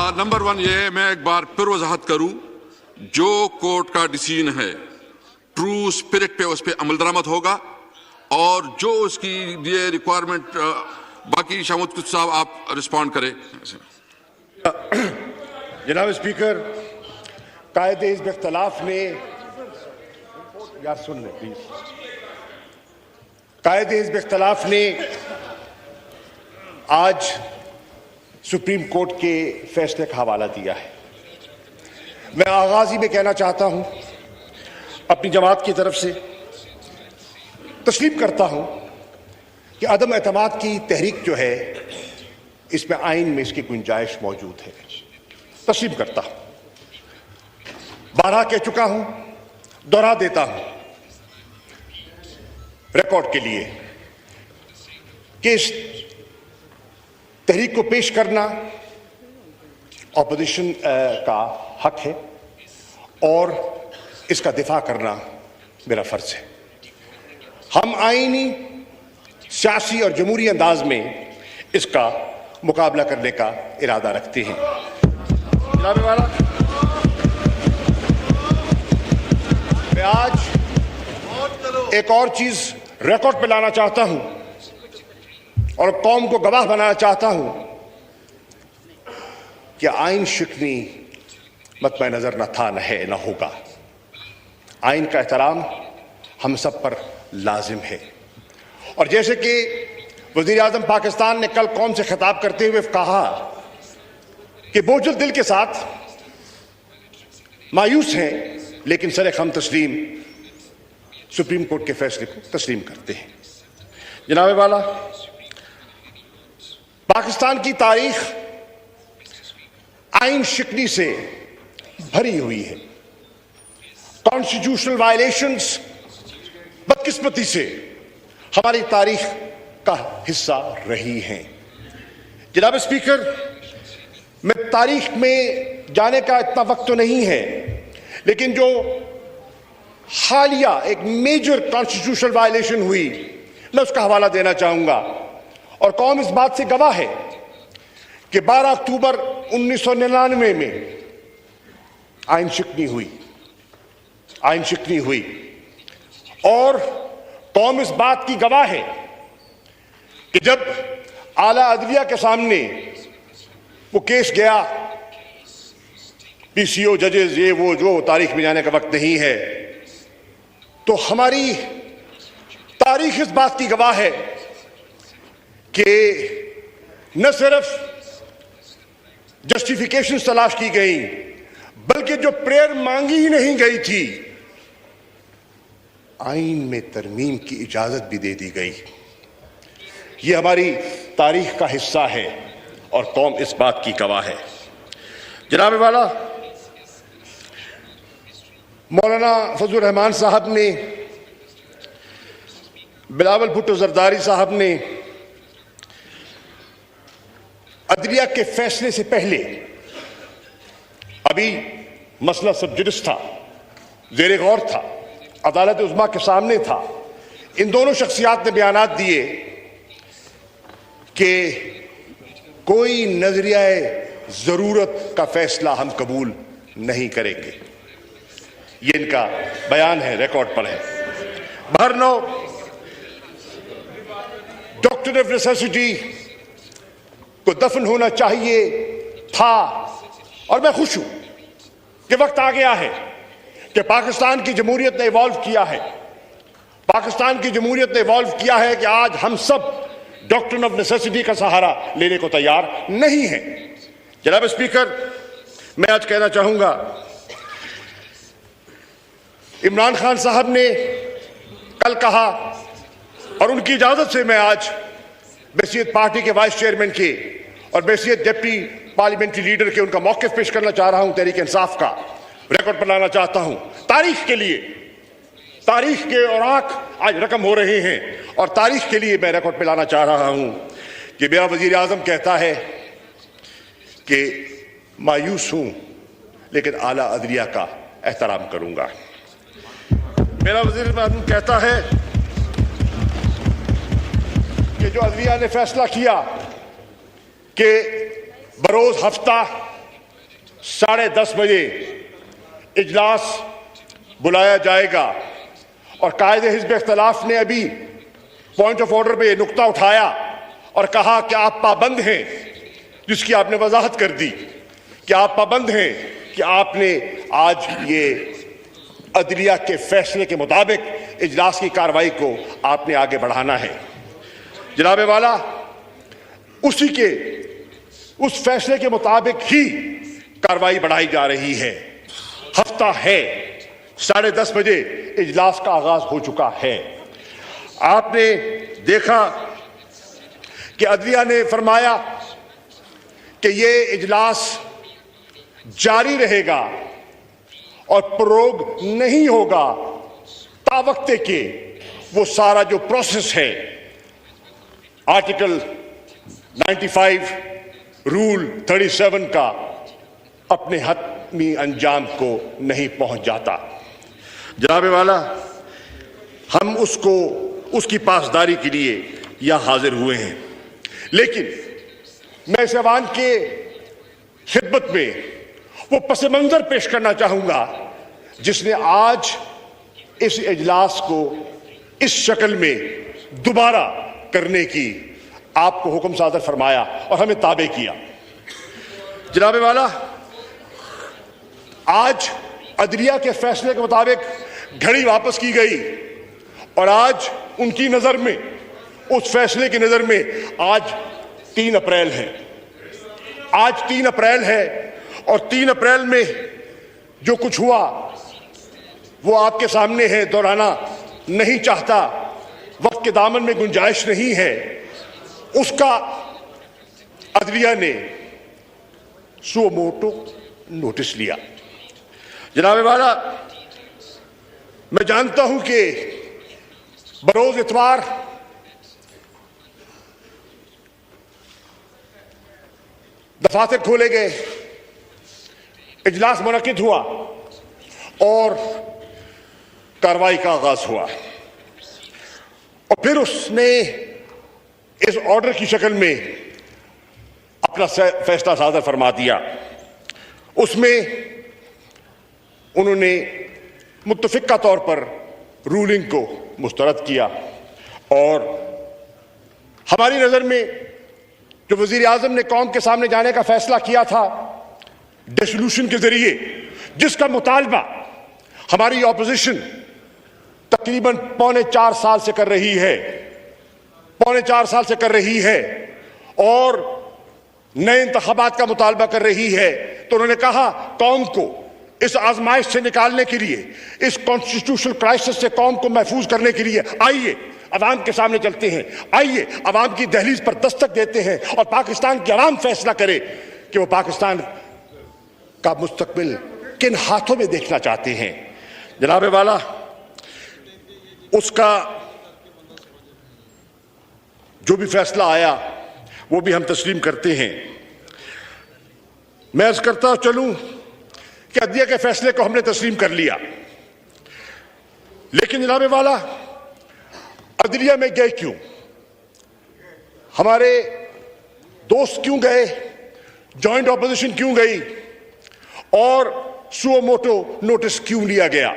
Number one ये मैं एक बार फिर वजाहत करूं, जो कोर्ट का डिसीजन है ट्रू स्पिरिट पे उस पर अमल दरामद होगा और जो उसकी ये रिक्वायरमेंट बाकी शामुद कुछ साहब आप रिस्पॉन्ड करें। जनाब स्पीकर, कायदे हिज़्ब इख्तिलाफ ने यार सुन ले प्लीज। कायदे हिज़्ब इख्तिलाफ ने आज सुप्रीम कोर्ट के फैसले का हवाला दिया है। मैं आगाज़ी में कहना चाहता हूं, अपनी जमात की तरफ से तस्लीम करता हूं कि अदम एतमाद की तहरीक जो है इसमें आइन में इसकी गुंजाइश मौजूद है। तस्लीम करता हूं, बारहा कह चुका हूं, दोहरा देता हूं रिकॉर्ड के लिए कि इस तहरीक को पेश करना ऑपोजिशन का हक है और इसका दिफा करना मेरा फर्ज है। हम आईनी, सियासी और जमहूरी अंदाज में इसका मुकाबला करने का इरादा रखते हैं। जनाब वाला, मैं आज एक और चीज रिकॉर्ड पे लाना चाहता हूं और कौम को गवाह बनाना चाहता हूं कि आइन शिकनी मतम नजर न था, न है, न होगा। आइन का एहतराम हम सब पर लाजिम है। और जैसे कि वज़ीर आज़म पाकिस्तान ने कल कौम से खिताब करते हुए कहा कि बोझल दिल के साथ मायूस हैं, लेकिन सरे खम तस्लीम सुप्रीम कोर्ट के फैसले को तस्लीम करते हैं। जनाब वाला, पाकिस्तान की तारीख आइन शिकनी से भरी हुई है। कॉन्स्टिट्यूशनल वायलेशंस बदकिस्मती से हमारी तारीख का हिस्सा रही हैं। जनाब स्पीकर, मैं तारीख में जाने का इतना वक्त तो नहीं है, लेकिन जो हालिया एक मेजर कॉन्स्टिट्यूशनल वायलेशन हुई, मैं उसका हवाला देना चाहूंगा। और कौम इस बात से गवाह है कि 12 अक्टूबर 1999 में आइन शिकनी हुई और कौम इस बात की गवाह है कि जब आला अदलिया के सामने वो केस गया, पीसीओ जजेस ये वो जो तारीख में जाने का वक्त नहीं है, तो हमारी तारीख इस बात की गवाह है कि न सिर्फ जस्टिफिकेशन तलाश की गई, बल्कि जो प्रेयर मांगी ही नहीं गई थी, आइन में तरमीम की इजाजत भी दे दी गई। यह हमारी तारीख का हिस्सा है और कौम इस बात की गवाह है। जनाब वाला, मौलाना फजलुर रहमान साहब ने, बिलावल भुट्टो जरदारी साहब ने अदलिया के फैसले से पहले, अभी मसला सब जुडिस था, ज़ेरे गौर था, अदालत उज़्मा के सामने था, इन दोनों शख्सियात ने बयानात दिए कि कोई नजरियाए जरूरत का फैसला हम कबूल नहीं करेंगे। ये इनका बयान है, रिकॉर्ड पर है। बहरनो, डॉक्टर ऑफ नेसेसिटी को दफन होना चाहिए था और मैं खुश हूं कि वक्त आ गया है कि पाकिस्तान की जमहूरियत ने इवॉल्व किया है। पाकिस्तान की जमहूरियत ने इवॉल्व किया है कि आज हम सब डॉक्ट्रिन ऑफ नेसेसिटी का सहारा लेने को तैयार नहीं है। जनाब स्पीकर, मैं आज कहना चाहूंगा, इमरान खान साहब ने कल कहा और उनकी इजाजत से मैं आज बैसियत पार्टी के वाइस चेयरमैन के और बैसियत डिप्टी पार्लियामेंट्री लीडर के उनका मौक़िफ़ पेश करना चाह रहा हूं, तहरीक इंसाफ का रिकॉर्ड पर लाना चाहता हूं। तारीख के लिए, तारीख के औराक आज रकम हो रहे हैं और तारीख के लिए मैं रिकॉर्ड पर लाना चाह रहा हूं कि मेरा वज़ीर आज़म कहता है कि मायूस हूं लेकिन आला अदलिया का एहतराम करूंगा। मेरा वज़ीर आज़म कहता है कि जो अदलिया ने फैसला किया कि बरोज हफ्ता 10:30 बजे इजलास बुलाया जाएगा। और कायदे हिज़्ब इख्तिलाफ ने अभी पॉइंट ऑफ ऑर्डर पे नुक्ता उठाया और कहा कि आप पाबंद हैं, जिसकी आपने वजाहत कर दी कि आप पाबंद हैं कि आपने आज ये अदलिया के फैसले के मुताबिक इजलास की कार्रवाई को आपने आगे बढ़ाना है। जनाब वाला, उस फैसले के मुताबिक ही कार्रवाई बढ़ाई जा रही है। हफ्ता है, 10:30 बजे इजलास का आगाज हो चुका है। आपने देखा कि अदलिया ने फरमाया कि ये इजलास जारी रहेगा और प्रोग नहीं होगा तावक्ते के वो सारा जो प्रोसेस है आर्टिकल 95 रूल 37 का अपने हतमी अंजाम को नहीं पहुंच जाता। जनाब वाला, हम उसकी पासदारी के लिए यहां हाजिर हुए हैं, लेकिन मैं इस ऐवान के खिदमत में वो पस मंजर पेश करना चाहूंगा जिसने आज इस इजलास को इस शक्ल में दोबारा करने की आपको हुक्म सादर फरमाया और हमें ताबे किया। जनाब वाला, आज अदलिया के फैसले के मुताबिक घड़ी वापस की गई और आज उनकी नजर में, उस फैसले की नजर में आज 3 अप्रैल है। आज 3 अप्रैल है और 3 अप्रैल में जो कुछ हुआ वो आपके सामने है, दोहराना नहीं चाहता, वक्त के दामन में गुंजाइश नहीं है। उसका अदलिया ने सुओ मोटो नोटिस लिया। जनाब वाला, मैं जानता हूं कि बरोज इतवार दफातर खोले गए, इजलास मुनक्किद हुआ और कार्रवाई का आगाज हुआ और फिर उसने इस ऑर्डर की शक्ल में अपना फैसला सादर फरमा दिया। उसमें उन्होंने मुत्तफिका तौर पर रूलिंग को मुस्तरद किया और हमारी नजर में जो वजीर आजम ने कौम के सामने जाने का फैसला किया था डिसोल्यूशन के जरिए, जिसका मुतालबा हमारी ऑपोजिशन तकरीबन 3.25 साल से कर रही है, 3.25 साल से कर रही है और नए इंतखाबात का मुतालबा कर रही है, तो उन्होंने कहा कौम को इस आजमाइश से निकालने के लिए, इस कॉन्स्टिट्यूशनल क्राइसिस से कौम को महफूज करने के लिए आइए अवाम के सामने चलते हैं, आइए अवाम की दहलीज पर दस्तक देते हैं और पाकिस्तान की अवाम फैसला करे कि वो पाकिस्तान का मुस्तकबिल किन हाथों में देखना चाहते हैं। जनाब वाला, उसका जो भी फैसला आया वो भी हम तस्लीम करते हैं। मैं अर्ज करता चलूं कि अदलिया के फैसले को हमने तस्लीम कर लिया, लेकिन जनाब वाला, अदलिया में गए क्यों? हमारे दोस्त क्यों गए? जॉइंट ऑपोजिशन क्यों गई? और सुओ मोटो नोटिस क्यों लिया गया?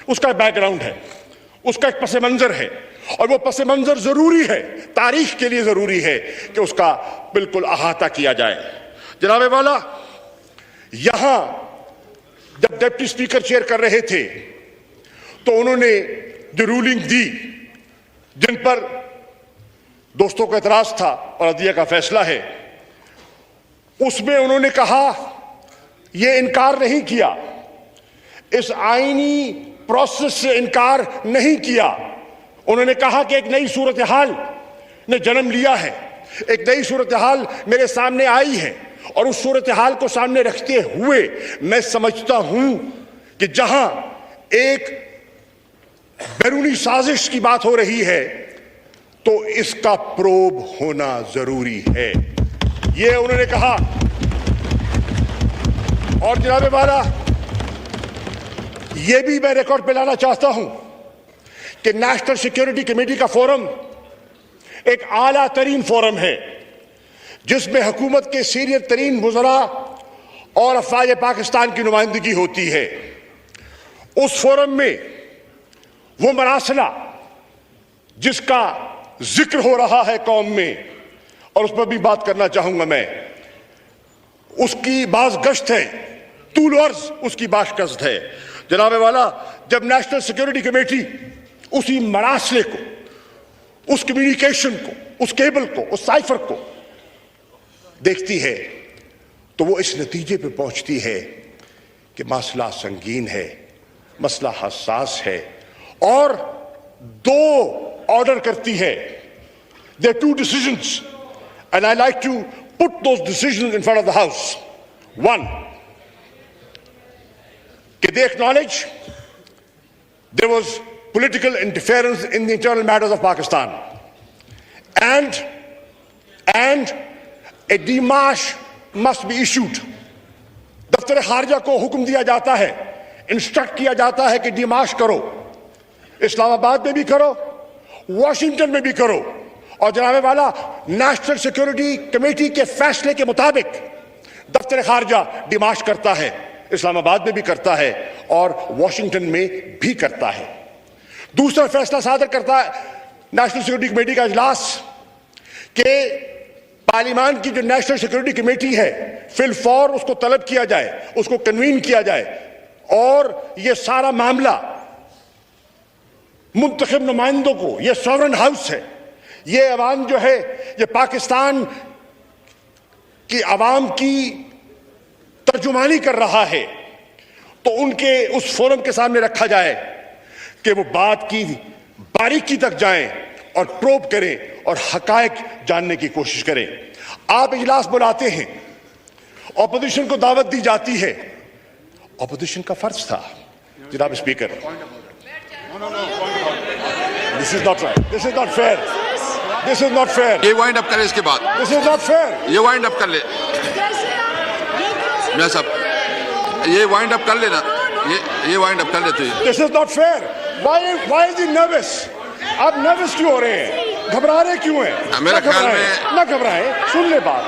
उसका बैकग्राउंड है, उसका एक पस मंजर है और वो पस मंजर जरूरी है, तारीख के लिए जरूरी है कि उसका बिल्कुल अहाता किया जाए। जनाब वाला, यहां जब डिप्टी स्पीकर चेयर कर रहे थे तो उन्होंने जो रूलिंग दी, जिन पर दोस्तों का एतराज था और अदलिया का फैसला है, उसमें उन्होंने कहा, यह इनकार नहीं किया, इस आईनी प्रोसेस से इनकार नहीं किया। उन्होंने कहा कि एक नई सूरत हाल ने जन्म लिया है, एक नई सूरत हाल मेरे सामने आई है और उस सूरत हाल को सामने रखते हुए मैं समझता हूं कि जहां एक बैरूनी साजिश की बात हो रही है तो इसका प्रोब होना जरूरी है, यह उन्होंने कहा। और जनाब वाला, यह भी मैं रिकॉर्ड पे लाना चाहता हूं कि नेशनल सिक्योरिटी कमेटी का फोरम एक आला तरीन फोरम है जिसमें हुकूमत के सीनियर तरीन वज़रा और अफवाज पाकिस्तान की नुमाइंदगी होती है। उस फोरम में वो मरासला जिसका जिक्र हो रहा है कौम में, और उस पर भी बात करना चाहूंगा मैं, उसकी बाज़गश्त है, तूल अर्ज़ उसकी बाज़गश्त है। जनाब वाला, जब नेशनल सिक्योरिटी कमेटी उसी मरासले को, उस कम्युनिकेशन को, उस केबल को, उस साइफर को देखती है तो वो इस नतीजे पे पहुंचती है कि मसला संगीन है, मसला हसास है, और दो ऑर्डर करती है। There are two decisions and I like to put those decisions in front of the House. One, they acknowledge there was political interference in the internal matters of Pakistan, and a demarche must be issued. दफ्तर खारजा को हुक्म दिया जाता है, instruct किया जाता है कि डिमार्च करो, इस्लामाबाद में भी करो, वॉशिंगटन में भी करो। और जनाब वाला, नेशनल सिक्योरिटी कमेटी के फैसले के मुताबिक दफ्तर खारजा डिमार्च करता है, इस्लामाबाद में भी करता है और वॉशिंगटन में भी करता है। दूसरा फैसला सादर करता है नेशनल सिक्योरिटी कमेटी का इजलास कि पार्लियामान की जो नेशनल सिक्योरिटी कमेटी है, फिल फौर उसको तलब किया जाए, उसको कन्वीन किया जाए, और ये सारा मामला मुंतखब नुमाइंदों को, ये सॉवरेन हाउस है, ये अवाम जो है, ये पाकिस्तान की अवाम की तर्जुमानी कर रहा है, तो उनके उस फोरम के सामने रखा जाए कि वो बात की बारीकी तक जाएं और प्रोब करें और हकायक जानने की कोशिश करें। आप इजलास बुलाते हैं, ऑपोजिशन को दावत दी जाती है, ऑपोजिशन का फर्ज था। जनाब speaker, this is not right, this is not fair, this is not fair. ये वाइंड अप करें इसके बाद, दिस इज नॉट फेयर। ये वाइंड अप कर ले मैं सब, ये वाइंड अप कर लेना, ये वाइंड अप कर लेते हैं। This is not fair. Why is he nervous? आप नर्वस क्यों हो रहे हैं? घबरा रहे क्यों हैं? मेरा ख्याल में ना घबराएं, सुन ले बात।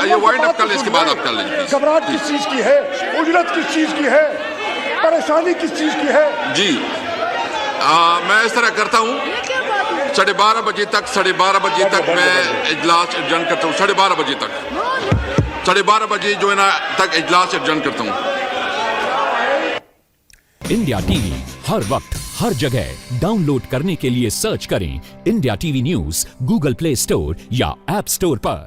ये वाइंड अप कर ले, इसके बाद आप कर लेंगे। घबराहट किस चीज की है? उजलत किस चीज की है? परेशानी किस चीज की है? जी मैं इस तरह करता हूँ, 12:30 बजे तक, 12:30 बजे तक मैं इजलास एडजर्न करता हूँ, 12:30 बजे तक, 12:30 बजे जो है ना तक इजलास एडजर्न करता हूँ। इंडिया टीवी हर वक्त हर जगह डाउनलोड करने के लिए सर्च करें India TV news Google play store या ऐप स्टोर पर।